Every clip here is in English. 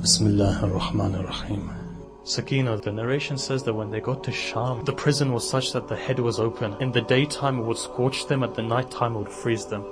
Bismillah ar-Rahman ar-Rahim. Sakinah, the narration says that when they got to Sham, the prison was such that the head was open. In the daytime it would scorch them, at the night time it would freeze them.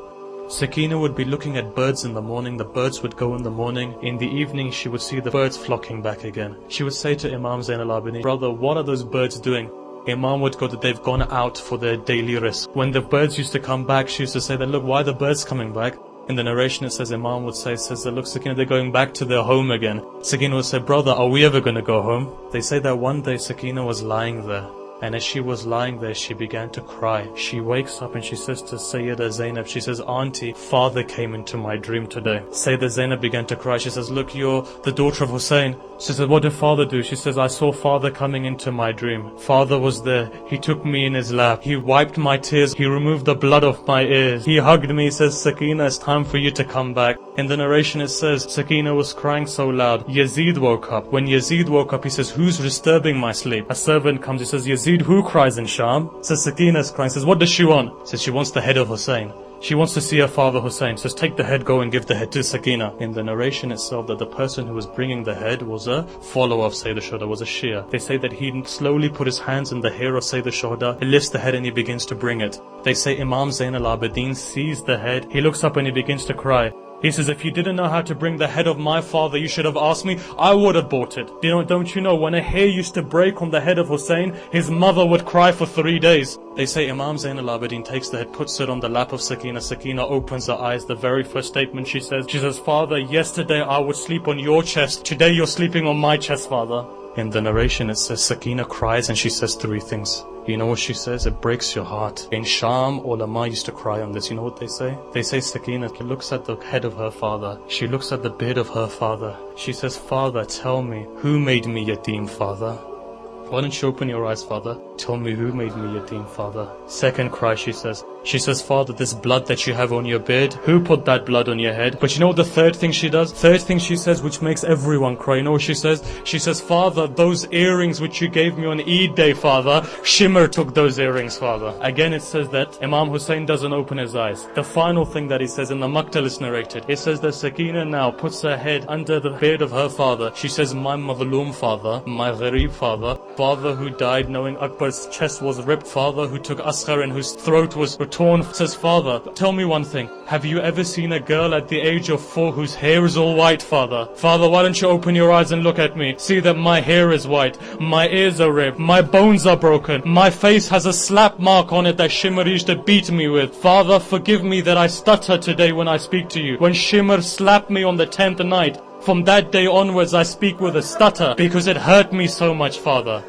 Sakinah would be looking at birds in the morning, the birds would go in the morning. In the evening she would see the birds flocking back again. She would say to Imam Zayn al-Abidin, "Brother, what are those birds doing?" Imam would go that they've gone out for their daily risk. When the birds used to come back, she used to say that, "Look, why are the birds coming back?" In the narration it says, Imam would say, "Look, Sakinah, they're going back to their home again." Sakinah would say, "Brother, are we ever going to go home?" They say that one day Sakinah was lying there, and as she was lying there, she began to cry. She wakes up and she says to Sayeda Zaynab, she says, "Auntie, father came into my dream today." Sayeda Zaynab began to cry. She says, "Look, you're the daughter of Husayn." She says, "What did father do?" She says, "I saw father coming into my dream. Father was there. He took me in his lap. He wiped my tears. He removed the blood off my ears. He hugged me." He says, "Sakinah, it's time for you to come back." In the narration it says, Sakinah was crying so loud. Yazid woke up. When Yazid woke up, he says, "Who's disturbing my sleep?" A servant comes. He says, "Yazid, who cries in Sham?" Says, "Sakinah's crying." Says, "What does she want?" Says, "She wants the head of Husayn. She wants to see her father Husayn." Says, "Take the head, go and give the head to Sakinah." In the narration itself, that the person who was bringing the head was a follower of Sayyid al-Shuhada, was a Shia. They say that he slowly put his hands in the hair of Sayyid al-Shuhada, he lifts the head and he begins to bring it. They say Imam Zayn al-Abidin sees the head, he looks up and he begins to cry. He says, "If you didn't know how to bring the head of my father, you should have asked me. I would have bought it." Don't you know, when a hair used to break on the head of Husayn, his mother would cry for 3 days. They say Imam Zayn al-Abidin takes the head, puts it on the lap of Sakinah. Sakinah opens her eyes. The very first statement she says, "Father, yesterday I would sleep on your chest. Today you're sleeping on my chest, father." In the narration it says Sakinah cries and she says 3 things. You know what she says? It breaks your heart. In Sham, ulama used to cry on this. You know what they say? They say Sakinah looks at the head of her father. She looks at the beard of her father. She says, "Father, tell me, who made me yatim, father? Why don't you open your eyes, father? Tell me who made me yatim, father." Second cry she says, "Father, this blood that you have on your beard, who put that blood on your head?" But you know what the third thing she does? Third thing she says, which makes everyone cry. You know what she says? She says, "Father, those earrings which you gave me on Eid day, father, Shimmer took those earrings, father." Again it says that Imam Hussain doesn't open his eyes. The final thing that he says in the Maqtal is narrated. It says that Sakinah now puts her head under the beard of her father. She says, "My Madhloom father, my Gharib father who died knowing Akbar's chest was ripped, father who took Asghar and whose throat was torn." Says, "Father, tell me one thing. Have you ever seen a girl at the age of 4 whose hair is all white, father? Father, why don't you open your eyes and look at me? See that my hair is white, my ears are ripped, my bones are broken, my face has a slap mark on it that Shimmer used to beat me with. Father, forgive me that I stutter today when I speak to you. When Shimmer slapped me on the 10th night, from that day onwards I speak with a stutter because it hurt me so much, father."